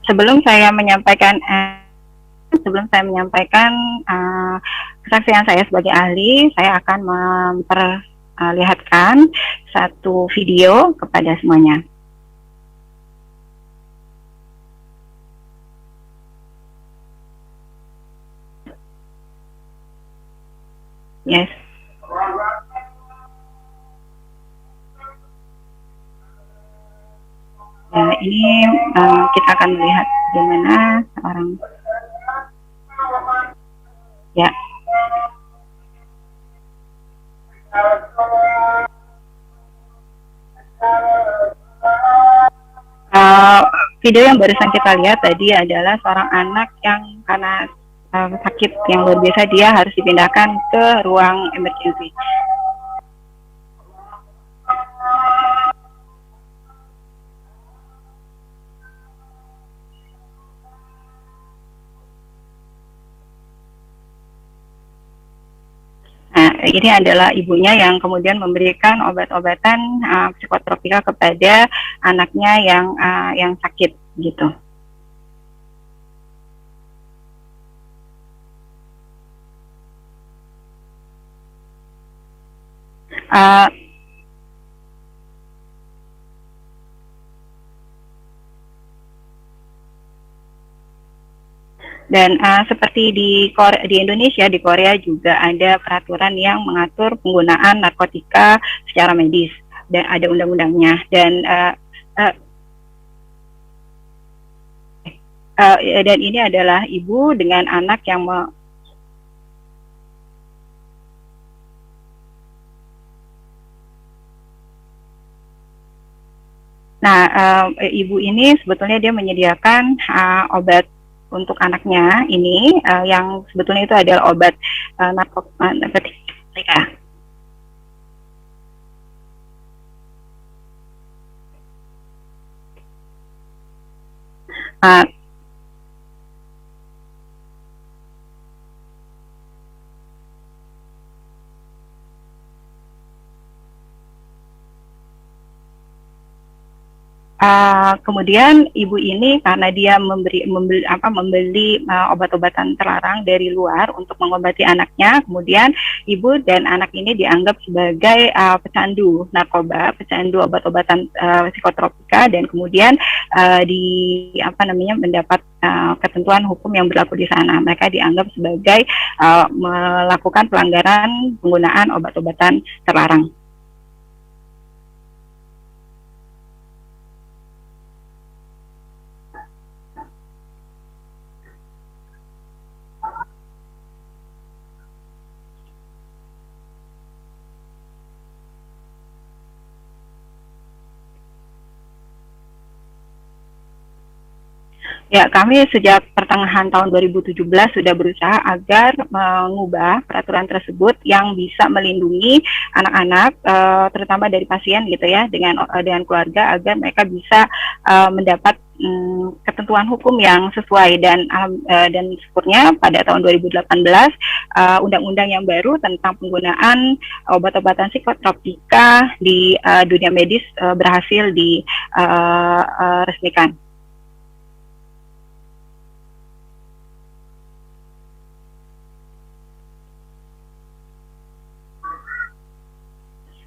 sebelum saya menyampaikan sebelum saya menyampaikan kesaksian saya sebagai ahli, saya akan memperlihatkan satu video kepada semuanya. Yes. Nah, ini kita akan melihat bagaimana seorang ya. Uh, Video yang barusan kita lihat tadi adalah seorang anak yang karena sakit yang luar biasa dia harus dipindahkan ke ruang emergency. Nah, ini adalah ibunya yang kemudian memberikan obat-obatan psikotropika kepada anaknya yang sakit gitu. Uh, Dan seperti di Indonesia, di Korea juga ada peraturan yang mengatur penggunaan narkotika secara medis dan ada undang-undangnya. Dan ini adalah ibu dengan anak yang Nah, ibu ini sebetulnya dia menyediakan obat untuk anaknya ini yang sebetulnya itu adalah obat narkotika. Kemudian ibu ini karena dia membeli obat-obatan terlarang dari luar untuk mengobati anaknya, kemudian ibu dan anak ini dianggap sebagai pecandu narkoba, pecandu obat-obatan psikotropika, dan kemudian mendapat ketentuan hukum yang berlaku di sana. Mereka dianggap sebagai melakukan pelanggaran penggunaan obat-obatan terlarang. Ya, kami sejak pertengahan tahun 2017 sudah berusaha agar mengubah peraturan tersebut yang bisa melindungi anak-anak, terutama dari pasien gitu ya, dengan keluarga agar mereka bisa mendapat ketentuan hukum yang sesuai, dan syukurnya pada tahun 2018 undang-undang yang baru tentang penggunaan obat-obatan psikotropika di dunia medis berhasil diresmikan.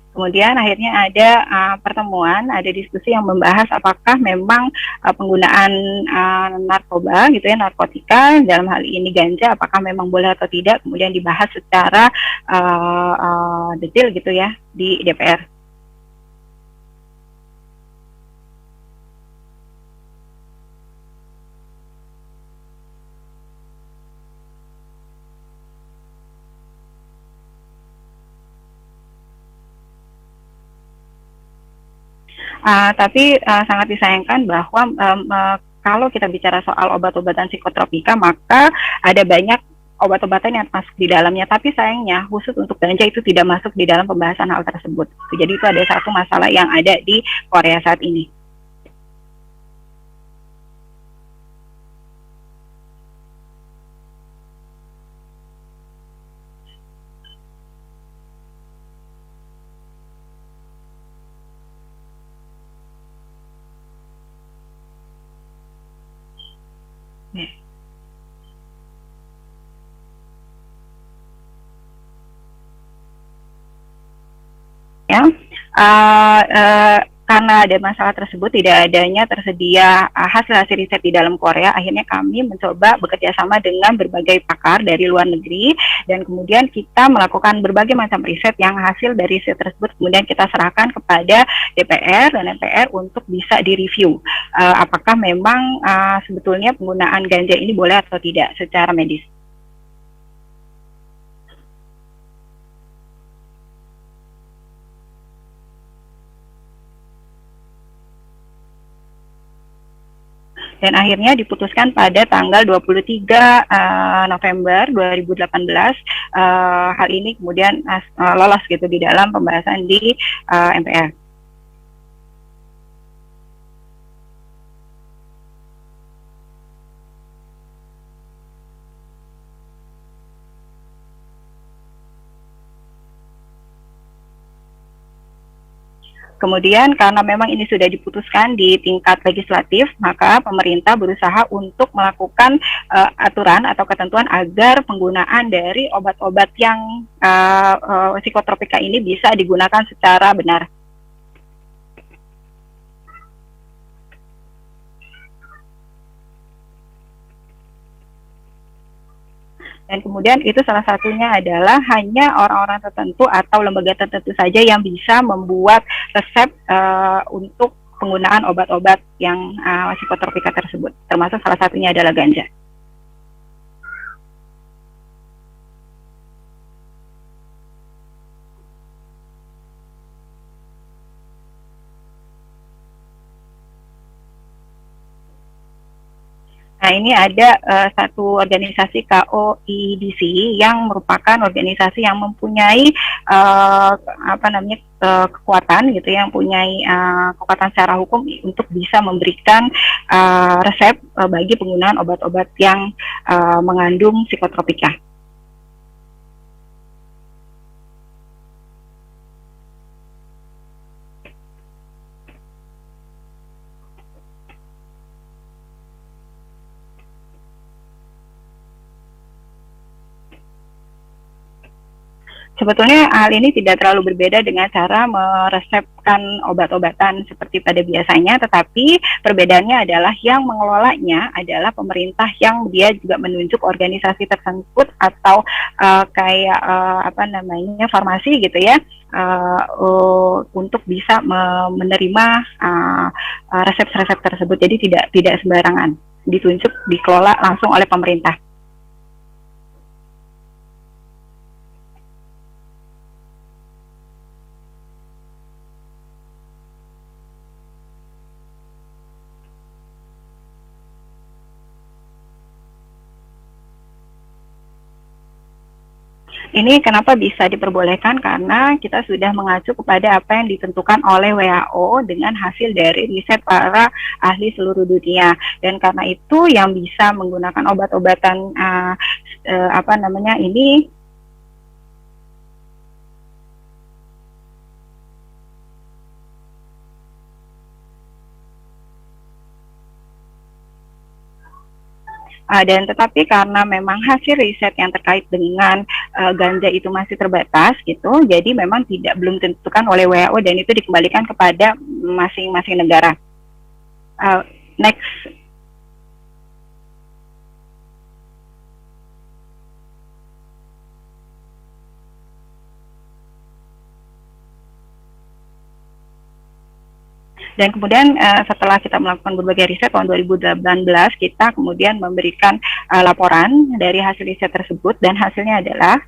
Kemudian akhirnya ada pertemuan, ada diskusi yang membahas apakah memang penggunaan narkoba gitu ya, narkotika, dalam hal ini ganja, apakah memang boleh atau tidak. Kemudian dibahas secara detail gitu ya di DPR. Tapi sangat disayangkan bahwa kalau kita bicara soal obat-obatan psikotropika, maka ada banyak obat-obatan yang masuk di dalamnya, tapi sayangnya khusus untuk ganja itu tidak masuk di dalam pembahasan hal tersebut. Jadi itu ada satu masalah yang ada di Korea saat ini. Ya, uh, uh, karena ada masalah tersebut, tidak adanya tersedia hasil-hasil riset di dalam Korea, akhirnya kami mencoba bekerja sama dengan berbagai pakar dari luar negeri, dan kemudian kita melakukan berbagai macam riset yang hasil dari riset tersebut kemudian kita serahkan kepada DPR dan MPR untuk bisa direview apakah memang sebetulnya penggunaan ganja ini boleh atau tidak secara medis. Dan akhirnya diputuskan pada tanggal 23 November 2018 hal ini kemudian lolos gitu di dalam pembahasan di MPR. Kemudian karena memang ini sudah diputuskan di tingkat legislatif, maka pemerintah berusaha untuk melakukan aturan atau ketentuan agar penggunaan dari obat-obat yang psikotropika ini bisa digunakan secara benar. Dan kemudian itu salah satunya adalah hanya orang-orang tertentu atau lembaga tertentu saja yang bisa membuat resep untuk penggunaan obat-obat yang psikotropika tersebut, termasuk salah satunya adalah ganja. Nah, ini ada satu organisasi KOIDC yang merupakan organisasi yang mempunyai kekuatan gitu, yang mempunyai kekuatan secara hukum untuk bisa memberikan resep bagi penggunaan obat-obat yang mengandung psikotropika. Sebetulnya hal ini tidak terlalu berbeda dengan cara meresepkan obat-obatan seperti pada biasanya, tetapi perbedaannya adalah yang mengelolanya adalah pemerintah, yang dia juga menunjuk organisasi tersebut atau farmasi gitu ya, untuk bisa menerima resep-resep tersebut. Jadi tidak sembarangan ditunjuk, dikelola langsung oleh pemerintah. Ini kenapa bisa diperbolehkan, karena kita sudah mengacu kepada apa yang ditentukan oleh WHO dengan hasil dari riset para ahli seluruh dunia. Dan karena itu yang bisa menggunakan obat-obatan ini dan tetapi karena memang hasil riset yang terkait dengan ganja itu masih terbatas gitu, jadi memang belum ditentukan oleh WHO dan itu dikembalikan kepada masing-masing negara. Next. Dan kemudian setelah kita melakukan berbagai riset tahun 2018, kita kemudian memberikan laporan dari hasil riset tersebut, dan hasilnya adalah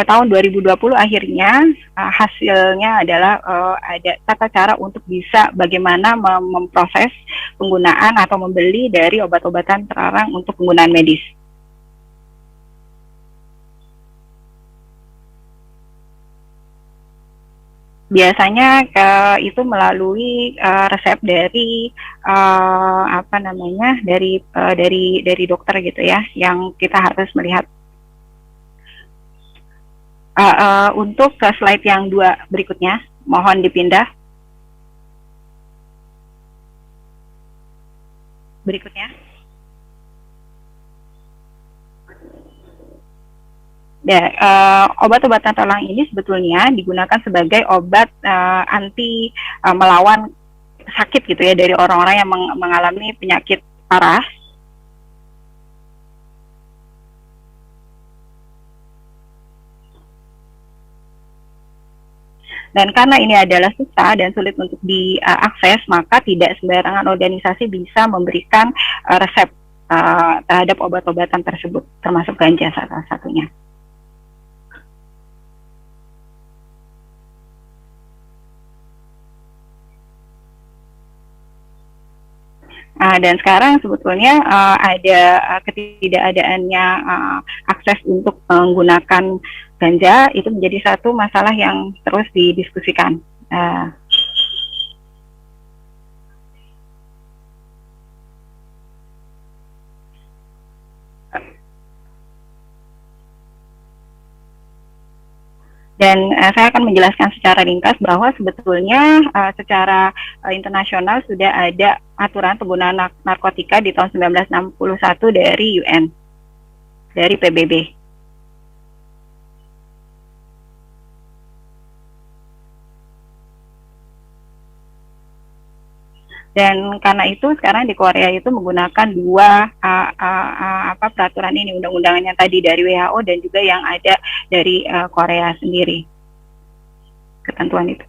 tahun 2020 akhirnya hasilnya adalah ada tata cara untuk bisa bagaimana memproses penggunaan atau membeli dari obat-obatan terlarang untuk penggunaan medis. Biasanya itu melalui resep dari dari dokter gitu ya, yang kita harus melihat. Untuk ke slide yang 2 berikutnya, mohon dipindah. Berikutnya. Ya, obat-obatan terlarang ini sebetulnya digunakan sebagai obat anti melawan sakit gitu ya dari orang-orang yang mengalami penyakit parah. Dan karena ini adalah susah dan sulit untuk diakses, maka tidak sembarangan organisasi bisa memberikan resep terhadap obat-obatan tersebut, termasuk ganja salah satunya. Dan sekarang sebetulnya ada ketidakadaannya akses untuk menggunakan ganja itu menjadi satu masalah yang terus didiskusikan. Dan saya akan menjelaskan secara ringkas bahwa sebetulnya secara internasional sudah ada aturan penggunaan narkotika di tahun 1961 dari UN, dari PBB. Dan karena itu sekarang di Korea itu menggunakan dua peraturan ini, undang-undangan yang tadi dari WHO dan juga yang ada dari Korea sendiri, ketentuan itu.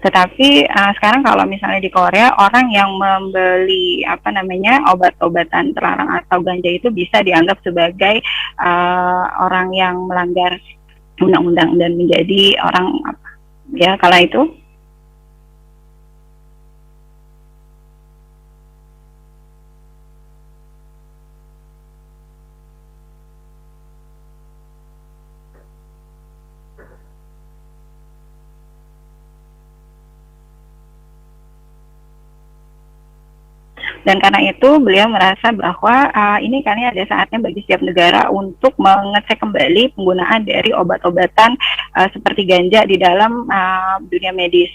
Tetapi sekarang kalau misalnya di Korea, orang yang membeli obat-obatan terlarang atau ganja itu bisa dianggap sebagai orang yang melanggar undang-undang dan menjadi orang kala itu. Dan karena itu beliau merasa bahwa ini kayaknya ada saatnya bagi setiap negara untuk mengecek kembali penggunaan dari obat-obatan seperti ganja di dalam dunia medis.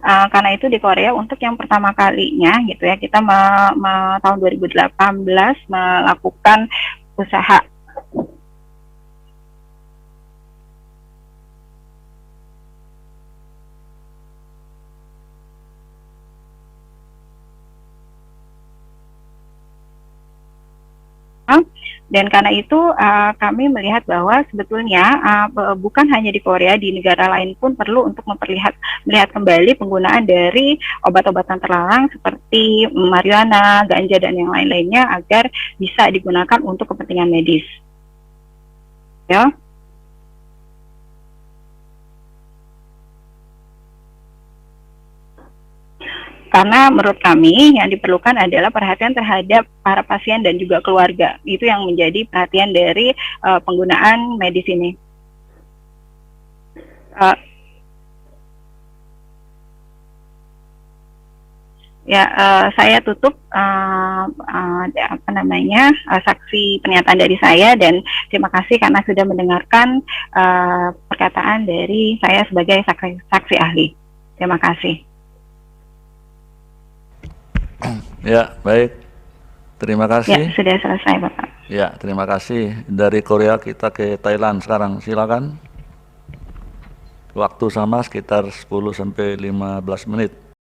Karena itu di Korea untuk yang pertama kalinya gitu ya, kita tahun 2018 melakukan usaha dan karena itu kami melihat bahwa sebetulnya bukan hanya di Korea, di negara lain pun perlu untuk melihat kembali penggunaan dari obat-obatan terlarang seperti marijuana, ganja dan yang lain-lainnya agar bisa digunakan untuk kepentingan medis. Ya. Karena menurut kami yang diperlukan adalah perhatian terhadap para pasien dan juga keluarga. Itu yang menjadi perhatian dari penggunaan medis ini. Saya tutup saksi pernyataan dari saya dan terima kasih karena sudah mendengarkan perkataan dari saya sebagai saksi ahli. Terima kasih. Ya, baik. Terima kasih. Ya, sudah selesai, Bapak. Ya, terima kasih. Dari Korea kita ke Thailand sekarang. Silakan. Waktu sama sekitar 10 sampai 15 menit.